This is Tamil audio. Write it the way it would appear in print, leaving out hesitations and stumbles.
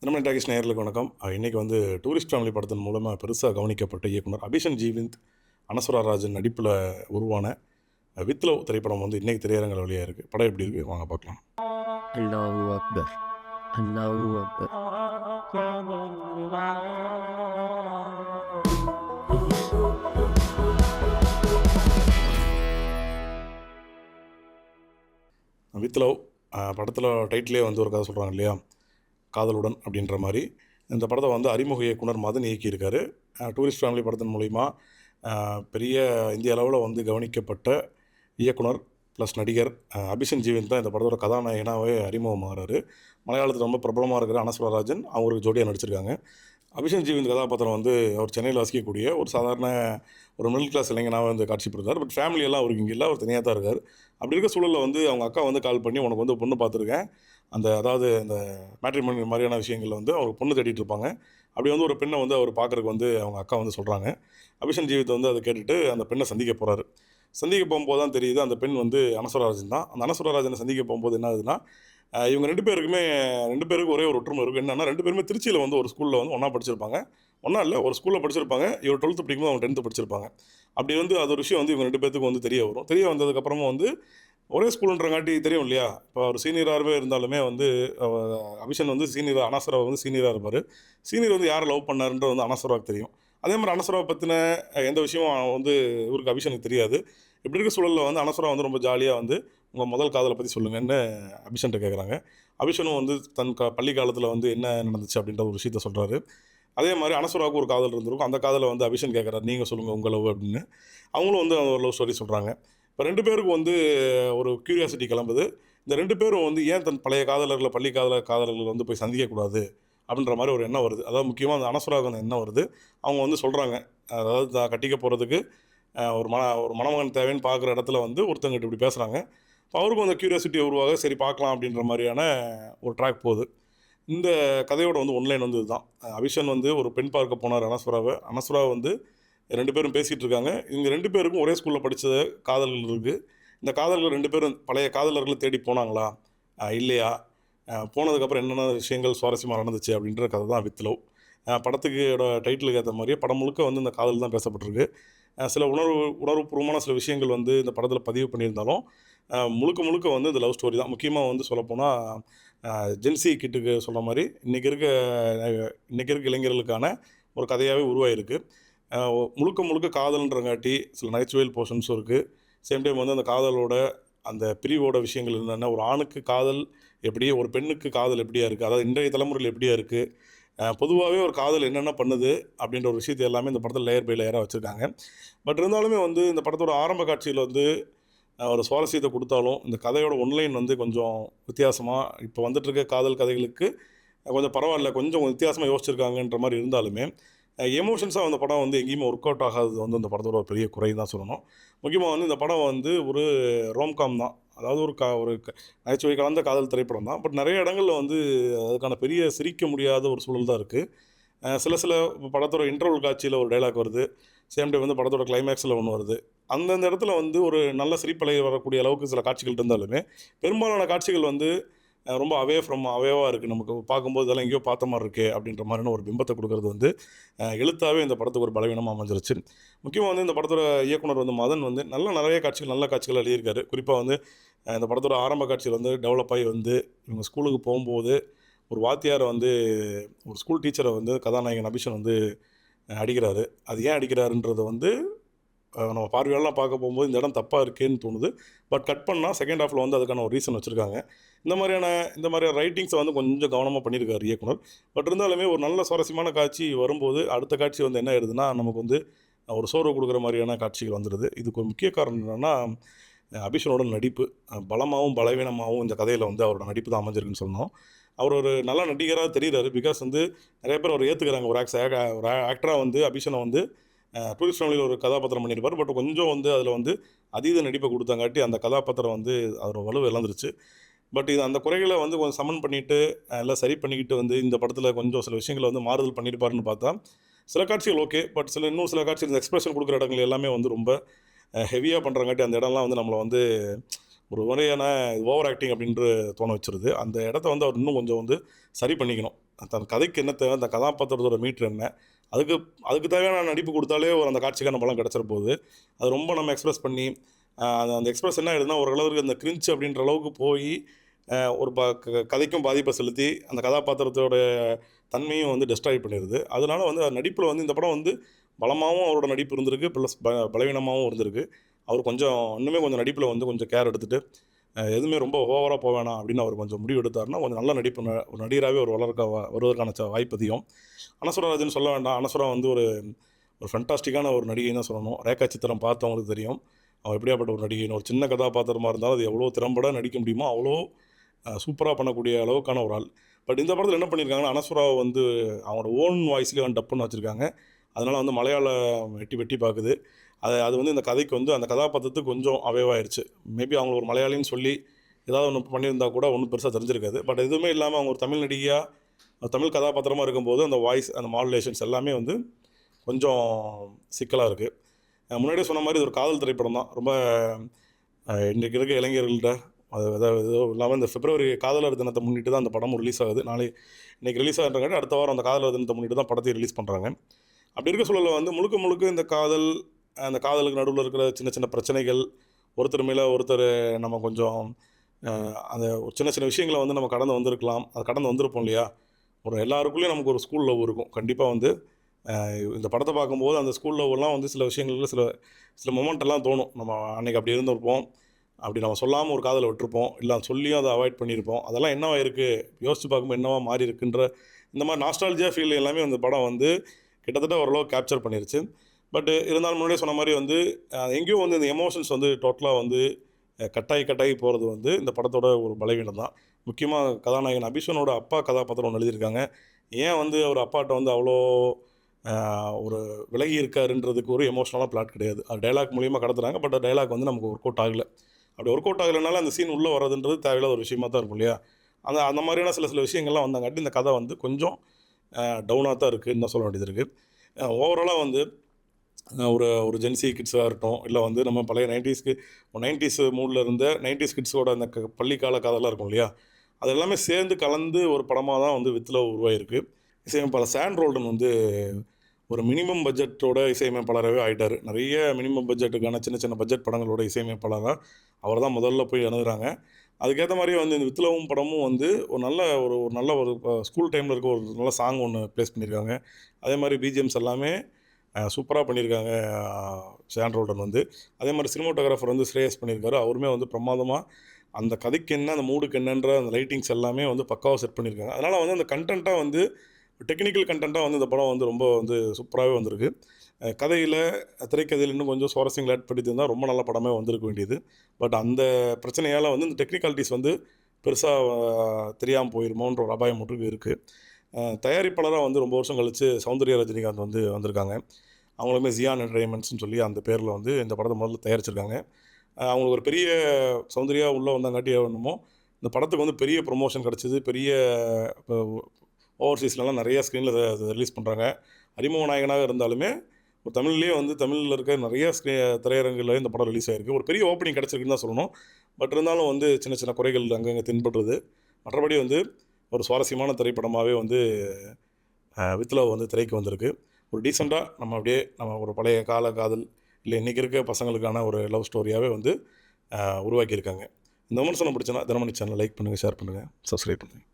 திருமண டாக்கிஸ் நேயர்களுக்கு வணக்கம். இன்றைக்கி வந்து டூரிஸ்ட் ஃபேமிலி படத்தின் மூலமாக பெருசாக கவனிக்கப்பட்ட இயக்குனர் அபிஷன் ஜீவிந்த், அனஸ்வரா ராஜன் நடிப்பில் உருவான வித் லவ் திரைப்படம் வந்து இன்றைக்கி திரையரங்கில் வழியாக இருக்குது. படம் எப்படி இருக்குது வாங்க பார்க்கலாம். அல்லாஹு அக்பர், அல்லாஹு அக்பர். வித் லவ் படத்தில் டைட்டிலே வந்து ஒரு கதை சொல்கிறாங்க இல்லையா, காதலுடன் அப்படின்ற மாதிரி. இந்த படத்தை வந்து அறிமுக இயக்குனர் மதன் இயக்கியிருக்காரு. டூரிஸ்ட் ஃபேமிலி படத்தின் மூலிமா பெரிய இந்திய அளவில் வந்து கவனிக்கப்பட்ட இயக்குனர் ப்ளஸ் நடிகர் அபிஷன் ஜீவன் தான் இந்த படத்தோட கதாநாயகனாகவே அறிமுகமாகறாரு. மலையாளத்தில் ரொம்ப பிரபலமாக இருக்கிற அனஸ்வரா ராஜன் அவருக்கு ஜோடியாக நடிச்சிருக்காங்க. அபிஷன் ஜீவன் கதாபாத்திரம் வந்து அவர் சென்னையில் வசிக்கக்கூடிய ஒரு சாதாரண ஒரு மிடில் கிளாஸ் இளைஞனாக வந்து காட்சிப்படுத்தார். பட் ஃபேமிலியெல்லாம் அவருக்கு இங்கே இல்லை, அவர் தனியாக தான் இருக்கார். அப்படி இருக்க சூழலில் வந்து அவங்க அக்கா வந்து கால் பண்ணி உனக்கு வந்து பொண்ணு பார்த்துருக்கேன், அதாவது இந்த மேட்ரிமோனி மாதிரியான விஷயங்களில் வந்து அவங்க பொண்ணு தேடிட்டு இருப்பாங்க. அப்படி வந்து ஒரு பெண்ணை வந்து அவர் பார்க்குறதுக்கு வந்து அவங்க அக்கா வந்து சொல்கிறாங்க. அபிஷன் ஜீவித்தை வந்து அதை கேட்டுட்டு அந்த பெண்ணை சந்திக்க போகிறாரு. சந்திக்க போகும்போது தான் தெரியுது அந்த பெண் வந்து அனஸ்வரா ராஜன் தான். அந்த அனஸ்வரா ராஜனை சந்திக்க போகும்போது என்ன ஆகுதுன்னா, இவங்க ரெண்டு பேருக்கும் ஒரே ஒரு ஒற்றுமை இருக்குது. என்னென்னா, ரெண்டு பேருமே திருச்சியில் வந்து ஒரு ஸ்கூலில் வந்து ஒன்றா படிச்சிருப்பாங்க. ஒன்றா இல்லை, ஒரு ஸ்கூலில் படிச்சிருப்பாங்க. இவர் 12th படிக்கும்போது அவங்க 10th படிச்சிருப்பாங்க. அப்படி வந்து அது ஒரு விஷயம் வந்து இவங்க ரெண்டு பேத்துக்கும் வந்து தெரிய வரும். தெரிய வந்ததுக்கப்புறமா வந்து ஒரே ஸ்கூலுன்றங்காட்டி தெரியும் இல்லையா. இப்போ அவர் சீனியராகவே இருந்தாலுமே வந்து அபிஷன் வந்து சீனியராக, அனஸ்வரா வந்து சீனியராக இருப்பார். சீனியர் வந்து யாரை லவ் பண்ணாருன்றது வந்து அனஸ்வராவுக்கு தெரியும். அதே மாதிரி அனஸ்வராவை பற்றின எந்த விஷயமும் வந்து இவருக்கு அபிஷனுக்கு தெரியாது. இப்படி இருக்க சூழலில் வந்து அனஸ்வரா வந்து ரொம்ப ஜாலியாக வந்து உங்கள் முதல் காதலை பற்றி சொல்லுங்கன்னு அபிஷன்ட்ட கேட்குறாங்க. அபிஷனும் வந்து தன் பள்ளி காலத்தில் வந்து என்ன நடந்துச்சு அப்படின்ற ஒரு விஷயத்த சொல்கிறாரு. அதே மாதிரி அனஸ்வராவுக்கு ஒரு காதல் இருந்திருக்கும். அந்த காதலை வந்து அபிஷன் கேட்குறாரு, நீங்கள் சொல்லுங்கள் உங்கள் லவ் அப்படின்னு. அவங்களும் வந்து ஒரு லவ் ஸ்டோரி சொல்கிறாங்க. இப்போ ரெண்டு பேருக்கும் வந்து ஒரு க்யூரியாசிட்டி கிளம்புது. இந்த ரெண்டு பேரும் வந்து ஏன் தன் பழைய காதலர்களை, பள்ளி காதலர்கள் வந்து போய் சந்திக்கக்கூடாது அப்படின்ற மாதிரி ஒரு எண்ணம் வருது. அதாவது முக்கியமாக அந்த அனஸ்வராவுக்கு அந்த எண்ணம் வருது. அவங்க வந்து சொல்கிறாங்க, அதாவது தான் கட்டிக்க போகிறதுக்கு ஒரு மணமகன் தேவைன்னு பார்க்குற இடத்துல வந்து ஒருத்தங்கிட்ட இப்படி பேசுகிறாங்க. இப்போ அவருக்கும் அந்த க்யூரியாசிட்டி உருவாக சரி பார்க்கலாம் அப்படின்ற மாதிரியான ஒரு ட்ராக் போகுது. இந்த கதையோட வந்து ஒன்லைன் வந்து இதுதான். அபிஷன் வந்து ஒரு பெண் பார்க்க போனார் அனஸ்வரா வந்து ரெண்டு பேரும் பேசிகிட்டு இருக்காங்க. இவங்க ரெண்டு பேருக்கும் ஒரே ஸ்கூலில் படித்த காதல்கள் இருக்குது. இந்த காதல்கள் ரெண்டு பேரும் பழைய காதலர்களை தேடி போனாங்களா, இல்லையா, போனதுக்கப்புறம் என்னென்ன விஷயங்கள் சுவாரஸ்யமாக நடந்துச்சு அப்படின்ற கதை தான் வித் லவ். படத்துக்கோட டைட்டிலுக்கு ஏற்ற மாதிரியே படம் முழுக்க வந்து இந்த காதல் தான் பேசப்பட்டிருக்கு. சில உணர்வுபூர்வமான சில விஷயங்கள் வந்து இந்த படத்தில் பதிவு பண்ணியிருந்தாலும் முழுக்க வந்து இந்த லவ் ஸ்டோரி தான். முக்கியமாக வந்து சொல்லப்போனால் ஜென்சி கிட்டுக்கு சொல்கிற மாதிரி இன்றைக்கி இருக்க இளைஞர்களுக்கான ஒரு கதையாகவே உருவாகிருக்கு. முழுக்க காதல்ன்றங்காட்டி சில நகைச்சுவையில் போர்ஷன்ஸும் இருக்குது. சேம் டைம் வந்து அந்த காதலோட அந்த பிரிவோட விஷயங்கள் என்னென்னா, ஒரு ஆணுக்கு காதல் எப்படி, ஒரு பெண்ணுக்கு காதல் எப்படியா இருக்குது, அதாவது இன்றைய தலைமுறையில் எப்படியா இருக்குது, பொதுவாகவே ஒரு காதல் என்னென்ன பண்ணுது அப்படின்ற ஒரு விஷயத்தை எல்லாமே இந்த படத்தில் லேயர் பை லேயராக வச்சுருக்காங்க. பட் இருந்தாலுமே வந்து இந்த படத்தோட ஆரம்ப காட்சியில் வந்து ஒரு சுவாரஸ்யத்தை கொடுத்தாலும் இந்த கதையோட ஒன்லைன் வந்து கொஞ்சம் வித்தியாசமாக, இப்போ வந்துட்டுருக்க காதல் கதைகளுக்கு கொஞ்சம் பரவாயில்ல, கொஞ்சம் வித்தியாசமாக யோசிச்சிருக்காங்கன்ற மாதிரி இருந்தாலுமே எமோஷன்ஸாக அந்த படம் வந்து எங்கேயுமே ஒர்க் அவுட் ஆகாதது வந்து இந்த படத்தோட ஒரு பெரிய குறை தான் சொல்லணும். முக்கியமாக வந்து இந்த படம் வந்து ஒரு ரோம்காம் தான். அதாவது ஒரு நகைச்சுவை கலந்த காதல் திரைப்படம் தான். பட் நிறைய இடங்களில் வந்து அதுக்கான பெரிய சிரிக்க முடியாத ஒரு சூழல் தான் இருக்குது. சில படத்தோட இன்டர்வல் காட்சியில் ஒரு டைலாக் வருது. சேம் டைம் வந்து படத்தோட கிளைமேக்ஸில் ஒன்று வருது. அந்தந்த இடத்துல வந்து ஒரு நல்ல சிரிப்பலை வரக்கூடிய அளவுக்கு சில காட்சிகள் இருந்தாலுமே பெரும்பாலான காட்சிகள் வந்து ரொம்ப அவேவாக இருக்குது. நமக்கு பார்க்கும்போது இதெல்லாம் எங்கேயோ பார்த்த மாதிரி இருக்கே அப்படின்ற மாதிரியான ஒரு பிம்பத்தை கொடுக்குறது வந்து எழுத்தாகவே இந்த படத்துக்கு ஒரு பலவீனமாக அமைஞ்சிருச்சு. முக்கியமாக வந்து இந்த படத்தோட இயக்குனர் வந்து மதன் வந்து நல்ல காட்சிகள் எழுதியிருக்காரு. குறிப்பாக வந்து இந்த படத்தோட ஆரம்ப காட்சியில் வந்து டெவலப் ஆகி வந்து இவங்க ஸ்கூலுக்கு போகும்போது ஒரு வாத்தியாரை வந்து, ஒரு ஸ்கூல் டீச்சரை வந்து கதாநாயகன் அபிஷன் வந்து அடிக்கிறாரு. அது ஏன் அடிக்கிறாருன்றதை வந்து நம்ம பார்வையாளர்லாம் பார்க்க போகும்போது இந்த இடம் தப்பாக இருக்கேன்னு தோணுது. பட் கட் பண்ணால் செகண்ட் ஹாஃபில் வந்து அதுக்கான ஒரு ரீசன் வச்சுருக்காங்க. இந்த மாதிரியான ரைட்டிங்ஸை வந்து கொஞ்சம் கவனமாக பண்ணியிருக்காரு இயக்குனர். பட் இருந்தாலுமே ஒரு நல்ல சுவாரஸ்யமான காட்சி வரும்போது அடுத்த காட்சி வந்து என்ன ஆயிடுதுன்னா, நமக்கு வந்து ஒரு சோர்வு கொடுக்குற மாதிரியான காட்சிகள் வந்துடுது. இதுக்கு ஒரு முக்கிய காரணம் என்னென்னா, அபிஷனோட நடிப்பு பலமாகவும் பலவீனமாகவும் இந்த கதையில் வந்து அவரோட நடிப்பு தான் அமைஞ்சிருக்குன்னு சொன்னோம். அவர் ஒரு நல்ல நடிகராக தெரிகிறாரு. பிகாஸ் வந்து நிறைய பேர் அவர் ஏற்றுக்கிறாங்க. ஒரு ஆக்டராக வந்து அபிஷனை வந்து டூரிஸ்ட் ஃபேமிலியில் ஒரு கதாபாத்திரம் பண்ணியிருப்பார். பட் கொஞ்சம் வந்து அதில் வந்து அதீத நடிப்பை கொடுத்தாங்காட்டி அந்த கதாபாத்திரம் வந்து அதோட வலுவை இழந்துருச்சு. பட் இது அந்த குறைகளை வந்து கொஞ்சம் சமன் பண்ணிவிட்டு எல்லாம் சரி பண்ணிக்கிட்டு வந்து இந்த படத்தில் கொஞ்சம் சில விஷயங்களை வந்து மாறுதல் பண்ணியிருப்பாருன்னு பார்த்தா சில காட்சிகள் ஓகே. பட் இன்னும் சில காட்சிகள் இந்த எக்ஸ்பிரஷன் கொடுக்குற இடங்கள் எல்லாமே வந்து ரொம்ப ஹெவியாக பண்ணுறங்காட்டி அந்த இடம்லாம் வந்து நம்மளை வந்து ஒரு முறையான ஓவர் ஆக்டிங் அப்படின்ட்டு தோண வச்சுருது. அந்த இடத்த வந்து அவர் இன்னும் கொஞ்சம் வந்து சரி பண்ணிக்கணும். தன் கதைக்கு என்ன தேவை, அந்த கதாபாத்திரத்தோட மீட்ரு என்ன, அதுக்கு அதுக்கு தேவையான நடிப்பு கொடுத்தாலே ஒரு அந்த காட்சிக்கான பலம் கிடச்சிற போகுது. அது ரொம்ப நம்ம எக்ஸ்பிரஸ் பண்ணி அந்த எக்ஸ்பிரஸ் என்ன ஆயிடுதுன்னா, ஓரளவுக்கு அந்த கிரின்ச் அப்படின்ற அளவுக்கு போய் ஒரு கதைக்கும் பாதிப்பை செலுத்தி அந்த கதாபாத்திரத்தோட தன்மையும் வந்து டெஸ்ட்ராய் பண்ணிடுது. அதனால வந்து நடிப்பில் வந்து இந்த படம் வந்து பலமாகவும் அவரோட நடிப்பு இருந்திருக்கு, ப்ளஸ் பலவீனமாகவும் இருந்திருக்கு. அவர் கொஞ்சம் இன்னுமே கொஞ்சம் நடிப்பில் வந்து கொஞ்சம் கேர் எடுத்துகிட்டு எதுவுமே ரொம்ப ஓவராக போக வேணாம் அப்படின்னு அவர் கொஞ்சம் முடிவு எடுத்தாருன்னா கொஞ்சம் நல்ல நடிப்பு ஒரு நடிகராகவே அவர் வருவதற்கான வாய்ப்பு அதிகம். அனஸ்வரராஜன் சொல்ல வேண்டாம். அனஸ்வரா வந்து ஒரு ஒரு ஃபென்டாஸ்டிக்கான ஒரு நடிகைன்னு தான் சொல்லணும். ரேகா சித்திரம் பார்த்தவங்களுக்கு தெரியும் அவள் எப்படியாப்பட்ட ஒரு நடிகைன்னு. ஒரு சின்ன கதாபாத்திரமாக இருந்தாலும் அது எவ்வளோ திறம்பட நடிக்க முடியுமோ அவ்வளோ சூப்பராக பண்ணக்கூடிய அளவுக்கான ஒரு ஆள். பட் இந்த படத்தில் என்ன பண்ணியிருக்காங்கன்னா, அனஸ்வராவை வந்து அவங்களோட ஓன் வாய்ஸ்லேயே வந்து டப் பண்ணி வச்சுருக்காங்க. அதனால் வந்து மலையாளம் வெட்டி வெட்டி பார்க்குது. அது வந்து இந்த கதைக்கு வந்து அந்த கதாபாத்திரத்துக்கு கொஞ்சம் அவைவாயிருச்சு. மேபி அவங்க ஒரு மலையாளின்னு சொல்லி ஏதாவது ஒன்று பண்ணியிருந்தா கூட ஒன்றும் பெருசாக தெரிஞ்சிருக்காது. பட் எதுவுமே இல்லாமல் அவங்க ஒரு தமிழ் நடிகையாக தமிழ் கதாபாத்திரமாக இருக்கும்போது அந்த வாய்ஸ் அந்த மாடுலேஷன்ஸ் எல்லாமே வந்து கொஞ்சம் சிக்கலாக இருக்குது. முன்னாடியே சொன்ன மாதிரி இது ஒரு காதல் திரைப்படம் தான். ரொம்ப இன்றைக்கு இருக்க இளைஞர்கள்ட்ட அதாவது ஏதோ இல்லாமல் இந்த பிப்ரவரி காதலர் தினத்தை முன்னிட்டு தான் அந்த படமும் ரிலீஸ் ஆகுது. இன்றைக்கி ரிலீஸ் ஆகிறங்காட்டி அடுத்த வாரம் அந்த காதலர் தினத்தை முன்னிட்டு தான் படத்தை ரிலீஸ் பண்ணுறாங்க. அப்படி இருக்க சூழலில் வந்து முழுக்க முழுக்க இந்த அந்த காதலுக்கு நடுவில் இருக்கிற சின்ன சின்ன பிரச்சனைகள், ஒருத்தர் மேலே ஒருத்தர் நம்ம கொஞ்சம் அந்த ஒரு சின்ன சின்ன விஷயங்களை வந்து நம்ம கடந்து வந்திருக்கலாம். அது கடந்து வந்திருப்போம் இல்லையா? ஒரு எல்லாருக்குள்ளேயும் நமக்கு ஒரு ஸ்கூல் லவ் இருக்கும். கண்டிப்பாக வந்து இந்த படத்தை பார்க்கும்போது அந்த ஸ்கூல் லவ்லாம் வந்து சில விஷயங்களுக்கு சில சில மொமெண்ட்டெல்லாம் தோணும். நம்ம அன்றைக்கி அப்படி இருந்திருப்போம், அப்படி நம்ம சொல்லாமல் ஒரு காதலை விட்டுருப்போம், இல்லை சொல்லியும் அதை அவாய்ட் பண்ணியிருப்போம். அதெல்லாம் என்னவா இருக்குது, யோசித்து பார்க்கும்போது என்னவா மாறி இருக்குன்ற இந்த மாதிரி நாஸ்டாலஜியா ஃபீல் எல்லாமே அந்த படம் வந்து கிட்டத்தட்ட ஓரளவு கேப்சர் பண்ணிருச்சு. பட் இருந்தாலும் முன்னாடியே சொன்ன மாதிரி வந்து எங்கேயும் வந்து இந்த எமோஷன்ஸ் வந்து டோட்டலாக வந்து கட்டாயி போகிறது வந்து இந்த படத்தோட ஒரு பலவீனம் தான். முக்கியமாக கதாநாயகன் அபிஷனோட அப்பா கதாபாத்திரம் ஒன்று எழுதியிருக்காங்க. ஏன் வந்து அவர் அப்பாட்ட வந்து அவ்வளோ ஒரு விலகி இருக்காருன்றதுக்கு ஒரு எமோஷனலாக பிளாட் கிடையாது. அது டைலாக் மூலியமாக கடத்துறாங்க. பட் டைலாக் வந்து நமக்கு ஒர்க் அவுட் ஆகலை. அப்படி ஒர்க் அவுட் ஆகலைனால அந்த சீன் உள்ளே வர்றதுன்றது தேவையில்லாத ஒரு விஷயமா தான் இருக்கும் இல்லையா? அந்த மாதிரியான சில விஷயங்கள்லாம் வந்தாங்காட்டி இந்த கதை வந்து கொஞ்சம் டவுனாக தான் இருக்குதுன்னு தான் சொல்ல வேண்டியது இருக்குது. ஓவராலாக வந்து ஒரு ஜென்சி கிட்ஸாக இருக்கட்டும், இல்லை வந்து நம்ம பழைய 90s மூடில் இருந்த 90s கிட்ஸோட அந்த பள்ளிக்கால காதலாக இருக்கும் இல்லையா? அது எல்லாமே சேர்ந்து கலந்து ஒரு படமாக தான் வந்து வித் லவ் உருவாயிருக்கு. இசையமைப்பாளர் சாம் ரோல்டன் வந்து ஒரு மினிமம் பட்ஜெட்டோட இசையமைப்பாளராகவே ஆகிட்டார். நிறைய மினிமம் பட்ஜெட்டுக்கான சின்ன சின்ன பட்ஜெட் படங்களோட இசையமைப்பாளராக அவர் தான் முதல்ல போய் அணுகுறாங்க. அதுக்கேற்ற மாதிரி வந்து இந்த வித் லவ்வும் படமும் வந்து ஒரு நல்ல ஒரு ஸ்கூல் டைமில் இருக்க ஒரு நல்ல சாங் ஒன்று ப்ளேஸ் பண்ணியிருக்காங்க. அதே மாதிரி பிஜிஎம்ஸ் எல்லாமே சூப்பராக பண்ணியிருக்காங்க சாம் ரோல்டன் வந்து. அதே மாதிரி சினிமாட்டோகிராஃபர் வந்து ஸ்ரேயஸ் பண்ணியிருக்காரு. அவருமே வந்து பிரமாதமாக அந்த கதைக்கு என்ன, அந்த மூடுக்கு என்னன்ற அந்த லைட்டிங்ஸ் எல்லாமே வந்து பக்காவாக செட் பண்ணியிருக்காங்க. அதனால் வந்து அந்த கண்டென்ட்டாக வந்து டெக்னிக்கல் கண்டென்ட்டாக வந்து இந்த படம் வந்து ரொம்ப வந்து சூப்பராகவே வந்திருக்கு. திரைக்கதையில் இன்னும் கொஞ்சம் சுவாரஸ்யங்கள் ஆட் பண்ணியிருந்தால் ரொம்ப நல்ல படமே வந்திருக்க வேண்டியது. பட் அந்த பிரச்சனையால் வந்து இந்த டெக்னிக்காலிட்டிஸ் வந்து பெருசாக தெரியாமல் போயிருமோன்ற ஒரு அபாயம் மட்டும் இருக்குது. தயாரிப்பாளராக வந்து ரொம்ப வருஷம் கழித்து சௌந்தர்யா ரஜினிகாந்த் வந்து வந்திருக்காங்க. அவங்களுமே ஜியான் என்டர்டைன்மெண்ட்ஸ்னு சொல்லி அந்த பேரில் வந்து இந்த படத்தை முதல்ல தயாரிச்சிருக்காங்க. அவங்களுக்கு ஒரு பெரிய சௌந்தர்யா உள்ளே வந்தாங்காட்டி என்னமோ இந்த படத்துக்கு வந்து பெரிய ப்ரொமோஷன் கிடச்சிது. பெரிய ஓவர்சீஸ்லலாம் நிறையா ஸ்க்ரீனில் ரிலீஸ் பண்ணுறாங்க. அறிமுக நாயகனாக இருந்தாலுமே ஒரு தமிழ்லேயே வந்து தமிழில் இருக்க நிறையா திரையரங்குகளில் இந்த படம் ரிலீஸ் ஆகிருக்கு. ஒரு பெரிய ஓப்பனிங் கிடச்சிருக்குன்னு தான் சொல்லணும். பட் இருந்தாலும் வந்து சின்ன சின்ன குறைகள் அங்கங்கே தென்படுறது. மற்றபடி வந்து ஒரு சுவாரஸ்யமான திரைப்படமாகவே வந்து வித் லவ் வந்து திரைக்கு வந்திருக்கு. ஒரு டீசெண்டாக நம்ம ஒரு பழைய கால காதல் இல்லை இன்றைக்கி இருக்க பசங்களுக்கான ஒரு லவ் ஸ்டோரியாகவே வந்து உருவாக்கியிருக்காங்க. இந்த விமர்சனம் பிடிச்சனா தினமணி சேனலை லைக் பண்ணுங்கள், ஷேர் பண்ணுங்கள், சப்ஸ்கிரைப் பண்ணுங்கள்.